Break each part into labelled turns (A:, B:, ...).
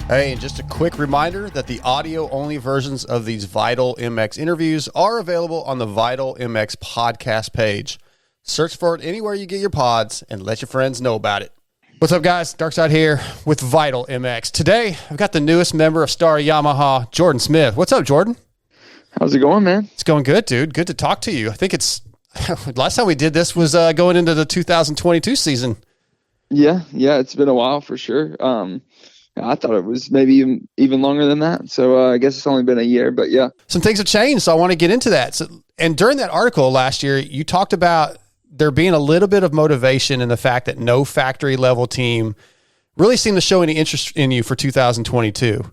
A: Hey, and just a quick reminder that the audio-only versions of these Vital MX interviews are available on the Vital MX podcast page. Search for it anywhere you get your pods and let your friends know about it. What's up, guys? Darkside here with Vital MX. Today, I've got the newest member of Star Yamaha, Jordon Smith. What's up, Jordan?
B: How's it going, man?
A: It's going good, dude. Good to talk to you. I think it's last time we did this was going into the 2022 season.
B: Yeah, it's been a while for sure. I thought it was maybe even longer than that. So I guess it's only been a year, but yeah.
A: Some things have changed, so I want to get into that. So, and during that article last year, you talked about there being a little bit of motivation in the fact that no factory level team really seemed to show any interest in you for 2022.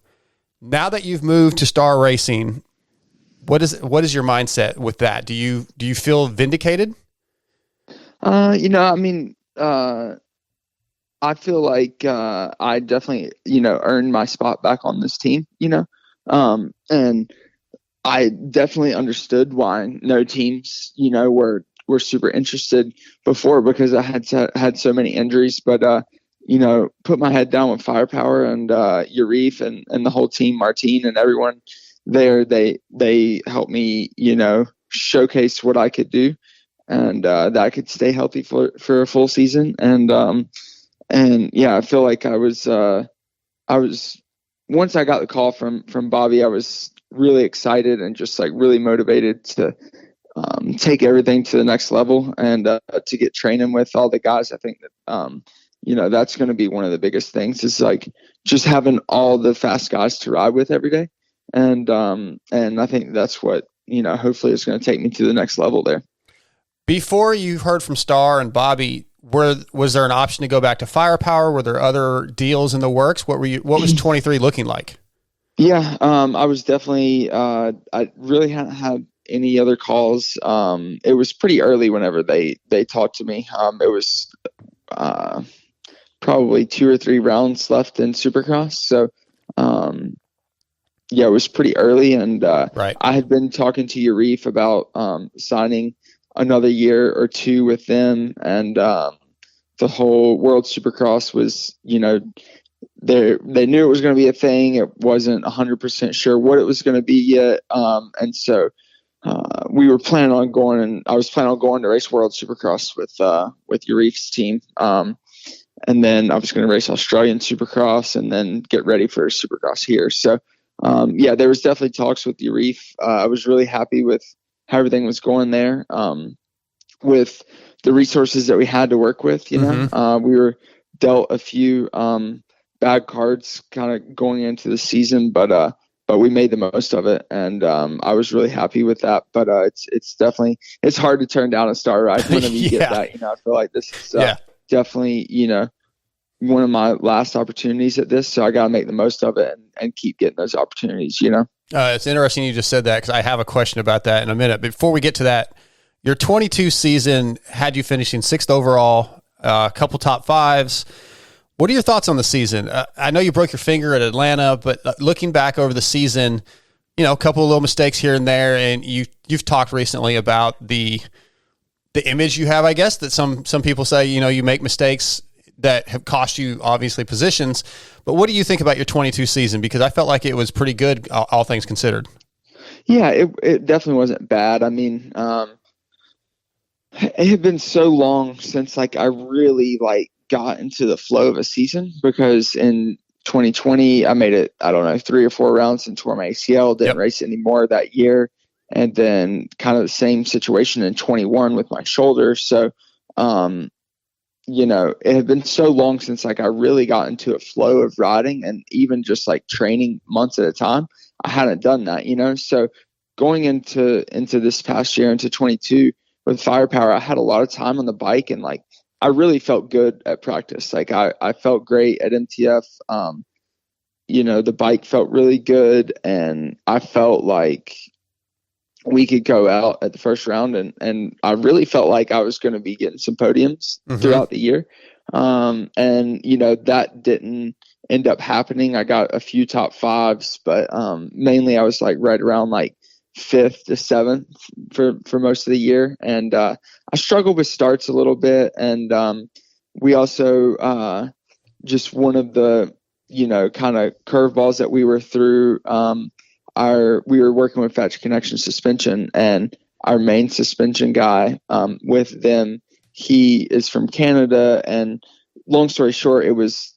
A: Now that you've moved to Star Racing, what is your mindset with that? Do you feel vindicated?
B: I feel like I definitely, earned my spot back on this team, and I definitely understood why no teams, were super interested before, because I had so many injuries. But put my head down with firepower and Yarif and the whole team, Martine and everyone there. They helped me, showcase what I could do, and that I could stay healthy for a full season. And yeah, I feel like I was once I got the call from Bobby, I was really excited and just like really motivated to take everything to the next level and to get training with all the guys. I think that that's going to be one of the biggest things, is like just having all the fast guys to ride with every day, and I think that's what hopefully is going to take me to the next level there.
A: Before you heard from Star and Bobby, was there an option to go back to firepower? Were there other deals in the works? What was 23 looking like?
B: Yeah, I was definitely, I really hadn't had any other calls. It was pretty early whenever they talked to me. It was probably 2 or 3 rounds left in Supercross. So, yeah, it was pretty early. And
A: right.
B: I had been talking to Yarif about signing another year or 2 with them, and the whole World Supercross was, they knew it was going to be a thing. It wasn't 100% sure what it was going to be yet, and so we were planning on going, and I was planning on going to race World Supercross with Yarif's team, and then I was going to race Australian Supercross and then get ready for Supercross here. So yeah, there was definitely talks with Yarif. I was really happy with how everything was going there, with the resources that we had to work with. We were dealt a few bad cards kind of going into the season, but we made the most of it, and I was really happy with that. But it's definitely, it's hard to turn down a Star ride whenever you get that. I feel like this is definitely one of my last opportunities at this, so I got to make the most of it and keep getting those opportunities.
A: It's interesting you just said that, because I have a question about that in a minute. Before we get to that, your 22 season had you finishing 6th overall, a couple top 5s. What are your thoughts on the season? I know you broke your finger at Atlanta, but looking back over the season, a couple of little mistakes here and there, and you've talked recently about the image you have, I guess, that some people say, you make mistakes that have cost you obviously positions. But what do you think about your 22 season? Because I felt like it was pretty good, all things considered.
B: Yeah, it definitely wasn't bad. I mean, it had been so long since I really got into the flow of a season, because in 2020 I made it, I don't know, 3 or 4 rounds and tore my ACL, didn't race anymore that year. And then kind of the same situation in 21 with my shoulder. So, it had been so long since I really got into a flow of riding, and even just training months at a time. I hadn't done that, so going into this past year, into 22 with firepower, I had a lot of time on the bike, and I really felt good at practice. I felt great at MTF. The bike felt really good, and I felt like we could go out at the first round, and I really felt like I was going to be getting some podiums throughout the year. That didn't end up happening. I got a few top 5s, but mainly I was right around 5th to 7th for most of the year. And I struggled with starts a little bit. And we also just one of the kind of curveballs that we were through. We were working with Factory Connection Suspension, and our main suspension guy with them, he is from Canada, and long story short, it was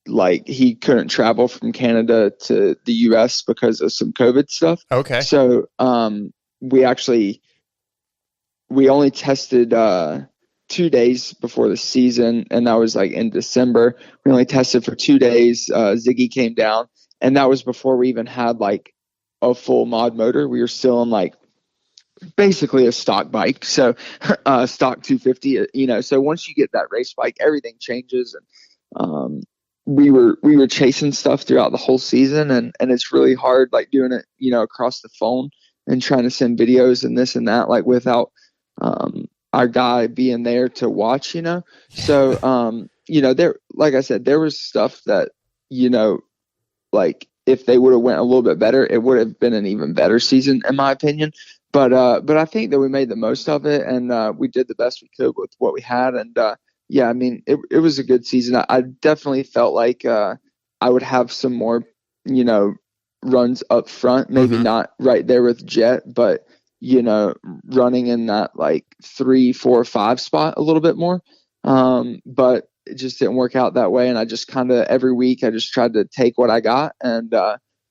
B: like he couldn't travel from Canada to the US because of some COVID stuff.
A: Okay.
B: So we only tested 2 days before the season, and that was like in December. We only tested for 2 days. Ziggy came down, and that was before we even had like a full mod motor. We were still in like basically a stock bike, so stock 250. So once you get that race bike, everything changes. And we were chasing stuff throughout the whole season, and it's really hard like doing it across the phone and trying to send videos and this and that, like without our guy being there to watch. So there, like I said, there was stuff that like if they would have went a little bit better, it would have been an even better season in my opinion. But I think that we made the most of it, and we did the best we could with what we had. And yeah, I mean, it was a good season. I definitely felt like I would have some more, runs up front. Maybe not right there with Jet, but running in that like 3, 4, 5 spot a little bit more. But it just didn't work out that way. And I just kind of every week I just tried to take what I got and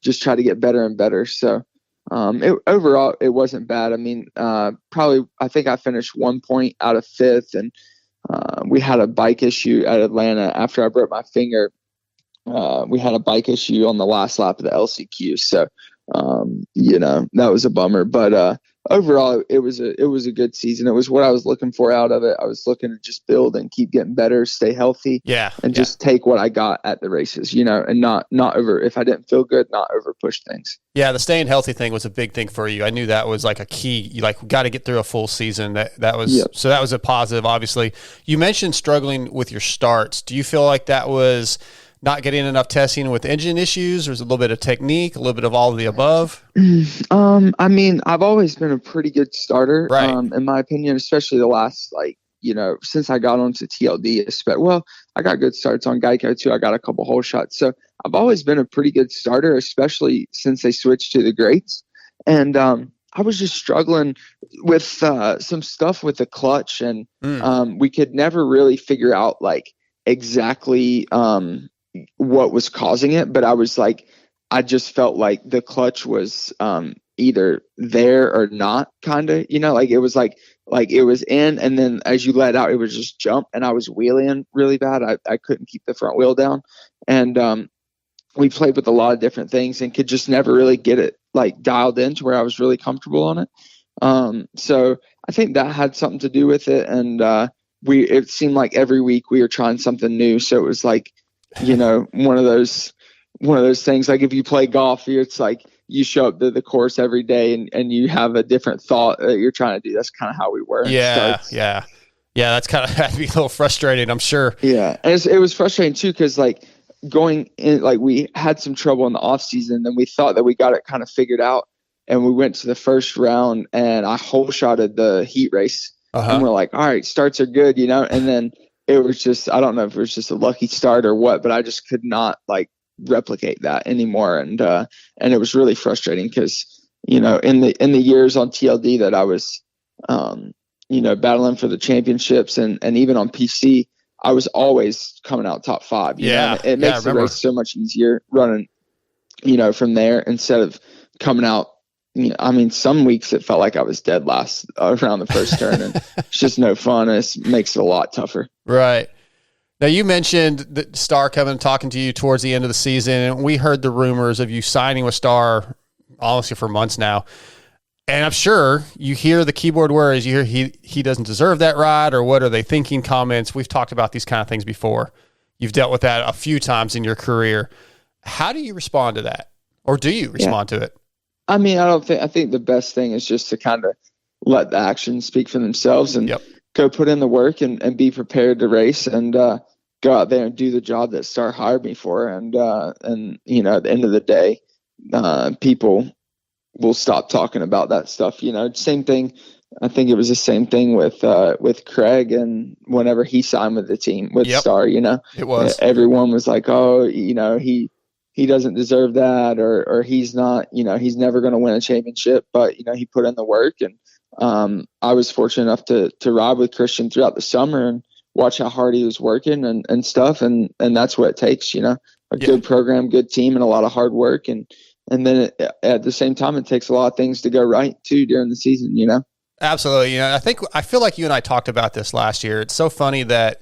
B: just try to get better and better. So overall, it wasn't bad. I mean, probably I think I finished 1 point out of 5th, and we had a bike issue at Atlanta after I broke my finger. We had a bike issue on the last lap of the LCQ, so that was a bummer. But overall, it was a good season. It was what I was looking for out of it. I was looking to just build and keep getting better, stay healthy, and just take what I got at the races, and not over. If I didn't feel good, not over push things.
A: Yeah, the staying healthy thing was a big thing for you. I knew that was like a key. You got to get through a full season. That was So that was a positive. Obviously, you mentioned struggling with your starts. Do you feel like that was not getting enough testing with engine issues, or is it a little bit of technique, a little bit of all of the above?
B: I mean, I've always been a pretty good starter,
A: right.
B: In my opinion, especially the last, since I got onto TLD. Well, I got good starts on Geico too. I got a couple hole shots. So I've always been a pretty good starter, especially since they switched to the greats. And I was just struggling with some stuff with the clutch, and we could never really figure out exactly what was causing it. But I just felt like the clutch was either there or not, kind of, it was like it was in, and then as you let out, it was just jump, and I was wheeling really bad. I couldn't keep the front wheel down, and we played with a lot of different things and could just never really get it dialed in to where I was really comfortable on it. So I think that had something to do with it, and it seemed like every week we were trying something new. So it was one of those things, like if you play golf, it's like you show up to the course every day and you have a different thought that you're trying to do. That's kind of how we were.
A: Yeah. That's kind of had to be a little frustrating, I'm sure.
B: Yeah. And it was frustrating too, because going in, we had some trouble in the off season, and we thought that we got it kind of figured out, and we went to the first round and I hole shotted the heat race, and we're like, all right, starts are good, and then it was just, I don't know if it was just a lucky start or what, but I just could not replicate that anymore. And it was really frustrating because, in the years on TLD that I was, battling for the championships and even on PC, I was always coming out top 5. It makes the race so much easier running, from there instead of coming out. I mean, some weeks it felt like I was dead last around the first turn, and it's just no fun. It makes it a lot tougher.
A: Right. Now, you mentioned that Star coming and talking to you towards the end of the season, and we heard the rumors of you signing with Star honestly for months now. And I'm sure you hear the keyboard words, you hear he doesn't deserve that ride, or what are they thinking comments. We've talked about these kind of things before. You've dealt with that a few times in your career. How do you respond to that? Or do you respond to it?
B: I mean, I think the best thing is just to kind of let the actions speak for themselves and go put in the work and be prepared to race and go out there and do the job that Star hired me for. And at the end of the day, people will stop talking about that stuff. Same thing I think it was the same thing with Craig, and whenever he signed with the team with
A: Yep,
B: Star,
A: it was.
B: everyone was like, oh, he doesn't deserve that, or he's not, he's never going to win a championship, but he put in the work. And I was fortunate enough to ride with Christian throughout the summer and watch how hard he was working and stuff, and that's what it takes, a
A: Yeah.
B: good program, good team, and a lot of hard work, and then at the same time, it takes a lot of things to go right too during the season,
A: Absolutely. I feel like you and I talked about this last year. It's so funny that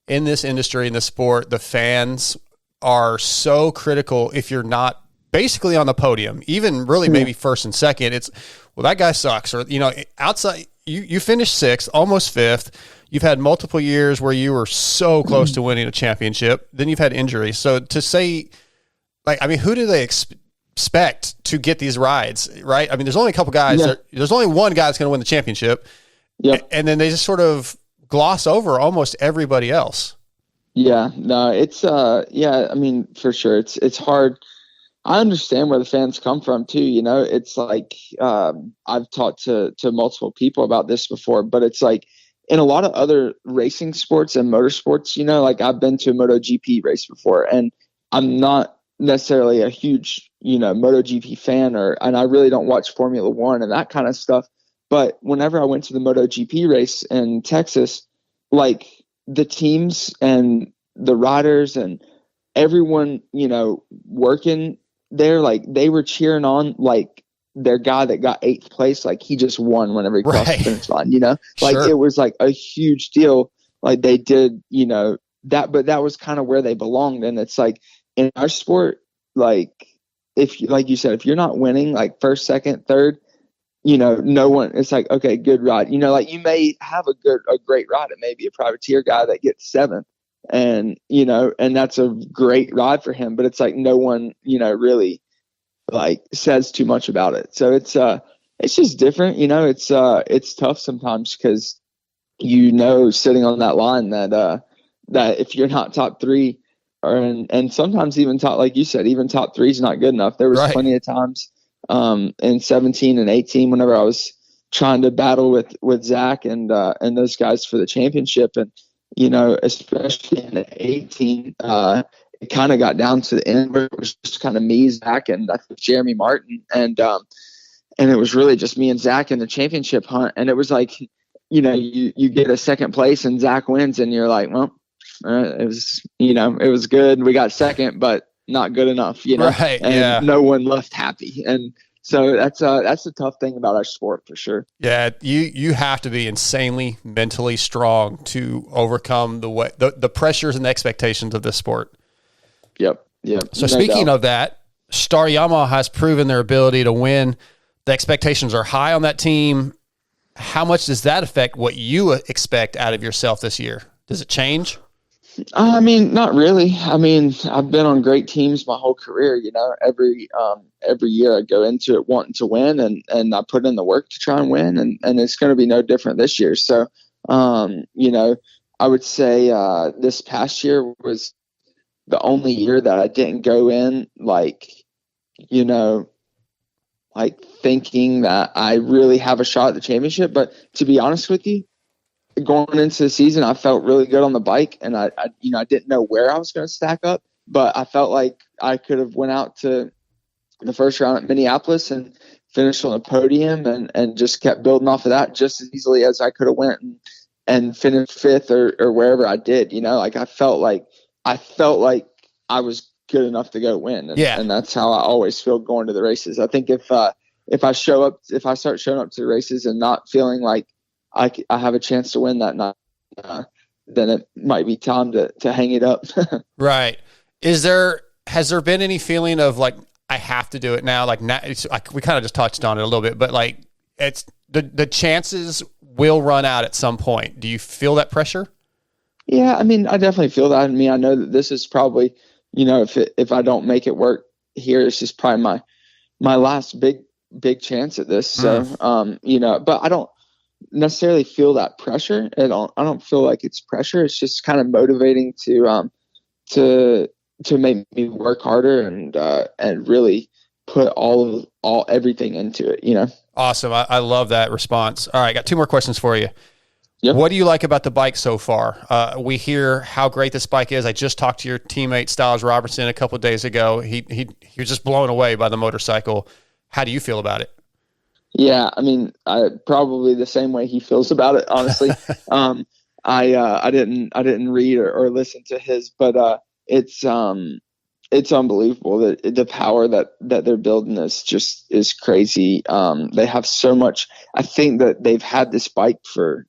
A: in this industry, in the sport, the fans are so critical if you're not basically on the podium, even really maybe first and second. It's, well, that guy sucks. Or, outside, you finished sixth, almost fifth. You've had multiple years where you were so close to winning a championship. Then you've had injuries. So to say, who do they expect to get these rides, right? I mean, there's only a couple guys.
B: Yeah.
A: There's only one guy that's going to win the championship.
B: Yep.
A: And then they just sort of gloss over almost everybody else.
B: Yeah, no, it's yeah, I mean, for sure. It's hard. I understand where the fans come from too, It's like I've talked to multiple people about this before, but it's like in a lot of other racing sports and motorsports, like I've been to a MotoGP race before, and I'm not necessarily a huge, MotoGP fan, and I really don't watch Formula One and that kind of stuff. But whenever I went to the MotoGP race in Texas, like the teams and the riders and everyone, working there, like they were cheering on like their guy that got eighth place, like he just won whenever he crossed the finish line, like
A: Sure.
B: it was like a huge deal. Like they did, that, but that was kind of where they belonged. And it's like in our sport, like like you said, if you're not winning like first, second, third, no one, it's like, okay, good ride. Like you may have a great ride. It may be a privateer guy that gets seventh, and, and that's a great ride for him, but it's like no one, really like says too much about it. So it's just different, it's tough sometimes because, sitting on that line that if you're not top three and sometimes even top, like you said, even top three is not good enough. There was plenty of times in 17 and 18 whenever I was trying to battle with Zach and those guys for the championship, and especially in 18 it kind of got down to the end where it was just kind of me, Zach, and I think Jeremy Martin, and it was really just me and Zach in the championship hunt. And it was like, you get a second place and Zach wins, and you're like, well, it was, it was good. We got second, but not good enough,
A: Right.
B: and
A: yeah.
B: no one left happy. And so that's the tough thing about our sport for sure.
A: Yeah. You have to be insanely mentally strong to overcome the pressures and the expectations of this sport.
B: Yep.
A: So speaking of that, Star Yamaha has proven their ability to win. The expectations are high on that team. How much does that affect what you expect out of yourself this year? Does it change?
B: I mean, not really. I mean, I've been on great teams my whole career. Every year I go into it wanting to win, and I put in the work to try and win, and it's going to be no different this year. So, I would say this past year was the only year that I didn't go in like thinking that I really have a shot at the championship. But to be honest with you, going into the season, I felt really good on the bike, and I didn't know where I was going to stack up, but I felt like I could have went out to the first round at Minneapolis and finished on a podium, and just kept building off of that just as easily as I could have went and finished fifth or wherever I did. Like I felt like I was good enough to go win, and that's how I always feel going to the races. I think if I start showing up to the races and not feeling like I have a chance to win that night, then it might be time to hang it up.
A: Right. Has there been any feeling of like, I have to do it now? Like now, we kind of just touched on it a little bit, but like it's the chances will run out at some point. Do you feel that pressure?
B: Yeah, I mean, I definitely feel that. I mean, I know that this is probably, if I don't make it work here, it's just probably my last big chance at this. So, but I don't necessarily feel that pressure. I don't feel like it's pressure. It's just kind of motivating to make me work harder and really put everything into it.
A: Awesome. I love that response. All right, got two more questions for you.
B: Yep.
A: What do you like about the bike so far? We hear how great this bike is. I just talked to your teammate Styles Robertson a couple of days ago. He was just blown away by the motorcycle. How do you feel about it?
B: Yeah, I mean, probably the same way he feels about it. Honestly, I didn't read or listen to his, but it's unbelievable that the power that they're building is crazy. They have so much. I think that they've had this bike for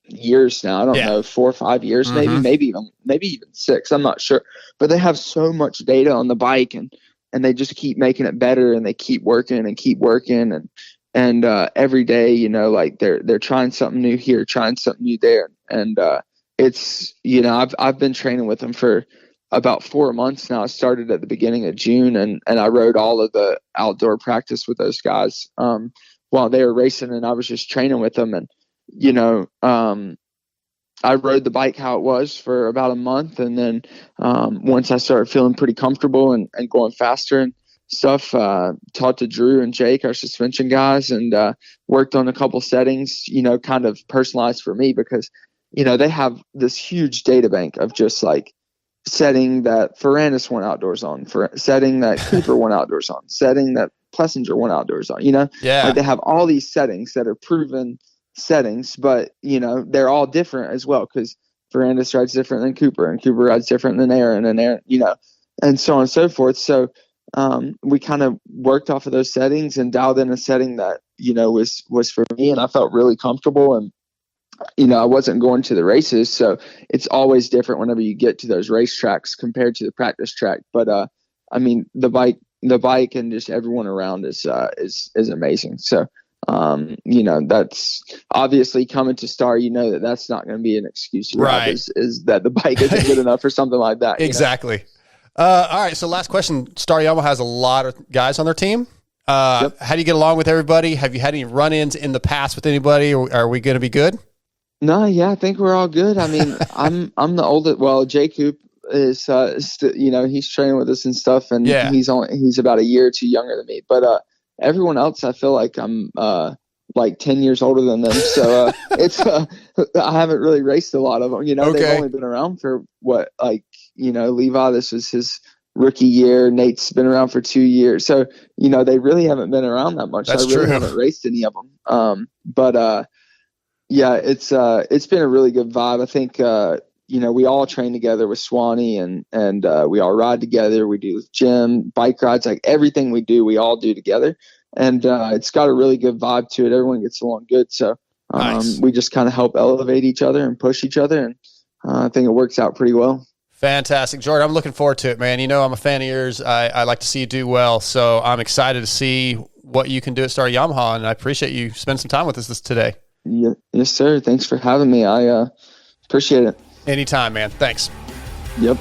B: years now. I don't know, 4 or 5 years, maybe even 6. I'm not sure, but they have so much data on the bike, and they just keep making it better, and they keep working and every day, like they're trying something new here, trying something new there, and it's I've been training with them for about 4 months now. I started at the beginning of June, and I rode all of the outdoor practice with those guys while they were racing, and I was just training with them. And I rode the bike how it was for about a month, and then once I started feeling pretty comfortable and going faster and stuff, talked to Drew and Jake, our suspension guys, and worked on a couple settings, kind of personalized for me, because they have this huge data bank of just like setting that Ferrandis went outdoors on, for setting that Cooper went outdoors on, setting that Plessinger went outdoors on. Like they have all these settings that are proven settings, but they're all different as well, because Ferrandis rides different than Cooper, and Cooper rides different than Aaron, and Aaron, and so on and so forth. So we kind of worked off of those settings and dialed in a setting that was for me, and I felt really comfortable. And I wasn't going to the races, so it's always different whenever you get to those race tracks compared to the practice track. But I mean, the bike and just everyone around is amazing. So that's obviously coming to Star. That's not going to be an excuse,
A: right?
B: Is that the bike isn't good enough or something like that?
A: Exactly. All right. So last question. Star Yamaha has a lot of guys on their team. Yep. How do you get along with everybody? Have you had any run-ins in the past with anybody, or are we going to be good?
B: No, yeah, I think we're all good. I mean, I'm the oldest. Well, Jay Coop is, he's training with us and stuff, and he's about a year or two younger than me. But everyone else, I feel like I'm like 10 years older than them. So it's I haven't really raced a lot of them. Okay. They've only been around for Levi, this was his rookie year. Nate's been around for 2 years. So they really haven't been around that much.
A: That's
B: I really
A: true.
B: haven't raced any of them. But yeah, it's been a really good vibe. I think we all train together with Swanee, and we all ride together. We do gym, bike rides, like everything we do, we all do together. And it's got a really good vibe to it. Everyone gets along good. So nice. We just kind of help elevate each other and push each other, and I think it works out pretty well.
A: Fantastic. Jordan, I'm looking forward to it, man. I'm a fan of yours. I like to see you do well, so I'm excited to see what you can do at Star Yamaha, and I appreciate you spending some time with us today.
B: Yeah, yes, sir. Thanks for having me. I appreciate it.
A: Anytime, man. Thanks.
B: Yep.